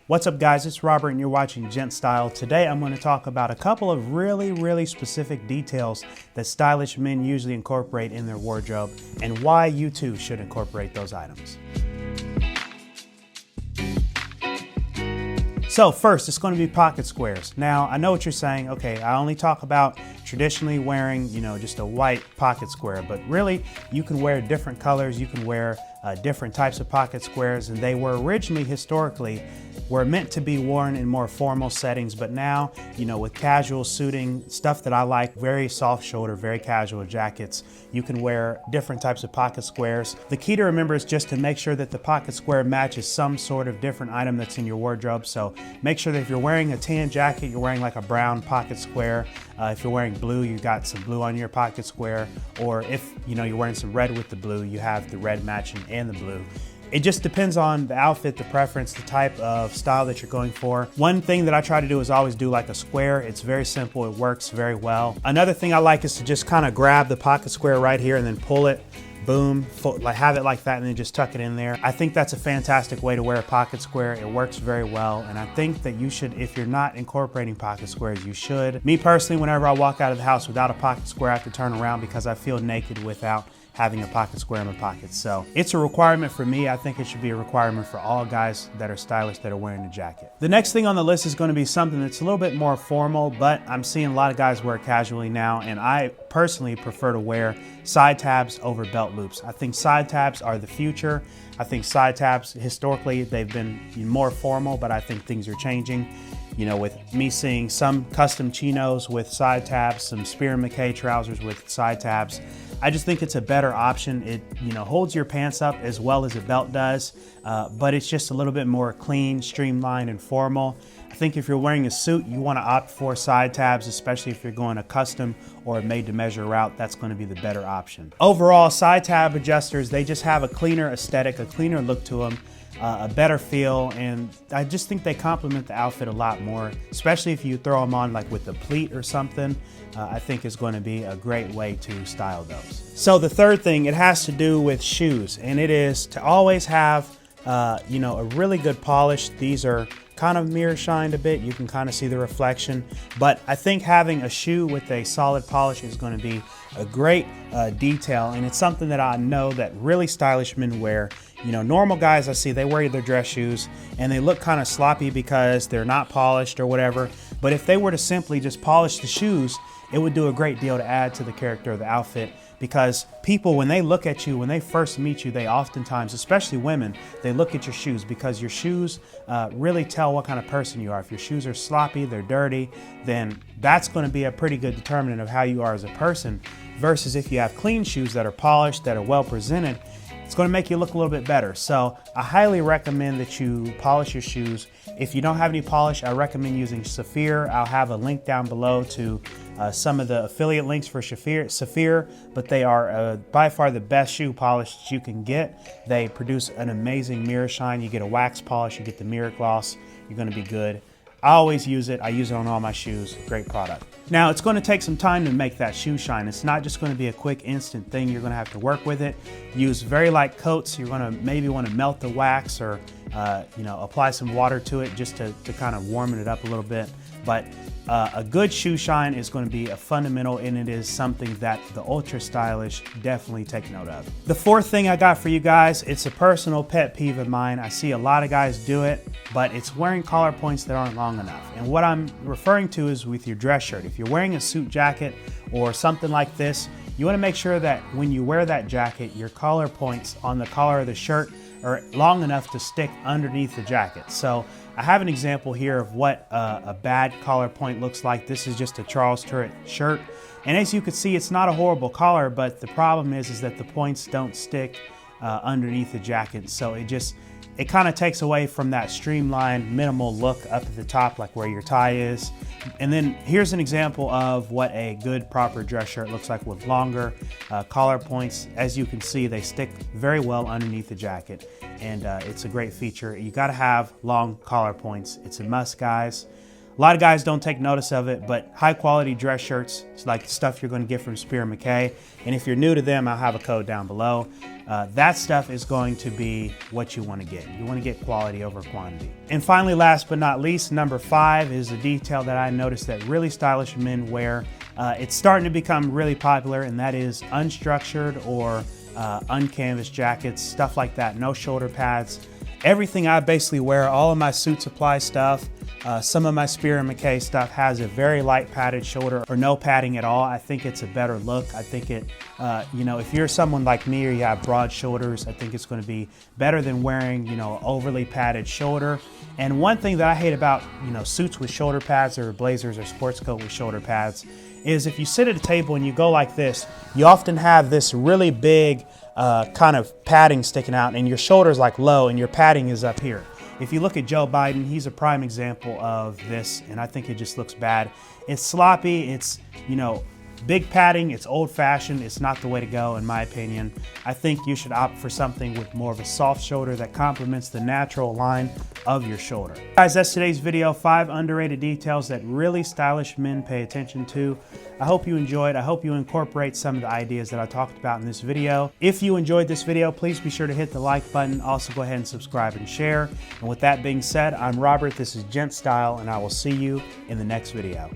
What's up guys, it's Robert and you're watching Gent Style. Today I'm going to talk about a couple of really specific details that stylish men usually incorporate in their wardrobe and why you too should incorporate those items. So first, it's going to be pocket squares. Now, I know what you're saying. Okay, I only talk about traditionally wearing, just a white pocket square, but really you can wear different colors. You can wear different types of pocket squares, and they were originally historically were meant to be worn in more formal settings, but now, with casual suiting, stuff that I like, very soft shoulder, very casual jackets, you can wear different types of pocket squares. The key to remember is just to make sure that the pocket square matches some sort of different item that's in your wardrobe. So make sure that if you're wearing a tan jacket, you're wearing like a brown pocket square. If you're wearing blue, you got some blue on your pocket square. Or if you're wearing some red with the blue, you have the red matching and the blue. It just depends on the outfit, the preference, the type of style that you're going for. One thing that I try to do is always do like a square. It's very simple, it works very well. Another thing I like is to just kind of grab the pocket square right here and then pull it, boom, have it like that and then just tuck it in there. I think that's a fantastic way to wear a pocket square. It works very well, and I think that you should, if you're not incorporating pocket squares, you should. Me personally, whenever I walk out of the house without a pocket square, I have to turn around because I feel naked without having a pocket square in my pockets. So it's a requirement for me. I think it should be a requirement for all guys that are stylish that are wearing a jacket. The next thing on the list is going to be something that's a little bit more formal, but I'm seeing a lot of guys wear it casually now, and I personally prefer to wear side tabs over belt loops. I think side tabs are the future. I think side tabs, historically, they've been more formal, but I think things are changing. With me seeing some custom chinos with side tabs, some Spier Mackay trousers with side tabs, I just think it's a better option. It holds your pants up as well as a belt does, but it's just a little bit more clean, streamlined, and formal. I think if you're wearing a suit, you want to opt for side tabs, especially if you're going a custom or a made-to-measure route. That's going to be the better option. Overall, side tab adjusters, they just have a cleaner aesthetic, a cleaner look to them, a better feel, and I just think they complement the outfit a lot more, especially if you throw them on like with a pleat or something. I think is going to be a great way to style those. So the third thing, it has to do with shoes, and it is to always have a really good polish. These are kind of mirror shined a bit. You can kind of see the reflection, but I think having a shoe with a solid polish is going to be a great detail, and it's something that I know that really stylish men wear. Normal guys I see, they wear their dress shoes and they look kind of sloppy because they're not polished or whatever, but if they were to simply just polish the shoes, it would do a great deal to add to the character of the outfit, because people, when they look at you, when they first meet you, they oftentimes, especially women, they look at your shoes because your shoes really tell what kind of person you are. If your shoes are sloppy, they're dirty, then that's going to be a pretty good determinant of how you are as a person, versus if you have clean shoes that are polished, that are well presented, it's going to make you look a little bit better. So I highly recommend that you polish your shoes. If you don't have any polish, I recommend using Spier. I'll have a link down below to some of the affiliate links for Spier, but they are by far the best shoe polish that you can get. They produce an amazing mirror shine. You get a wax polish, you get the mirror gloss, you're going to be good. I always use it. I use it on all my shoes. Great product. Now, it's going to take some time to make that shoe shine. It's not just going to be a quick instant thing. You're going to have to work with it. Use very light coats. You're going to maybe want to melt the wax or apply some water to it just to kind of warm it up a little bit. But a good shoe shine is going to be a fundamental, and it is something that the ultra stylish definitely take note of. The fourth thing I got for you guys, it's a personal pet peeve of mine. I see a lot of guys do it, but it's wearing collar points that aren't long enough. And what I'm referring to is with your dress shirt. If you're wearing a suit jacket or something like this, you want to make sure that when you wear that jacket, your collar points on the collar of the shirt are long enough to stick underneath the jacket. So I have an example here of what a bad collar point looks like. This is just a Charles Turret shirt. And as you can see, it's not a horrible collar, but the problem is that the points don't stick underneath the jacket. So it kind of takes away from that streamlined, minimal look up at the top, like where your tie is. And then here's an example of what a good proper dress shirt looks like with longer collar points. As you can see, they stick very well underneath the jacket, and it's a great feature. You gotta have long collar points. It's a must, guys. A lot of guys don't take notice of it, but high quality dress shirts, it's like the stuff you're going to get from Spier Mackay. And if you're new to them, I'll have a code down below. That stuff is going to be what you want to get. You want to get quality over quantity. And finally, last but not least, number 5 is a detail that I noticed that really stylish men wear. It's starting to become really popular, and that is unstructured or uncanvas jackets, stuff like that, no shoulder pads. Everything I basically wear, all of my suit supply stuff, some of my Spier Mackay stuff has a very light padded shoulder or no padding at all. I think it's a better look. I think it, if you're someone like me or you have broad shoulders, I think it's going to be better than wearing, overly padded shoulder. And one thing that I hate about, suits with shoulder pads or blazers or sports coat with shoulder pads is if you sit at a table and you go like this, you often have this really big kind of padding sticking out and your shoulder's like low and your padding is up here. If you look at Joe Biden, he's a prime example of this, and I think it just looks bad. It's sloppy, it's, big padding, it's old-fashioned, it's not the way to go in my opinion. I think you should opt for something with more of a soft shoulder that complements the natural line of your shoulder. Guys, that's today's video, 5 underrated details that really stylish men pay attention to. I hope you enjoyed. I hope you incorporate some of the ideas that I talked about in this video. If you enjoyed this video, please be sure to hit the like button. Also go ahead and subscribe and share. And with that being said, I'm Robert, this is Gent Style, and I will see you in the next video.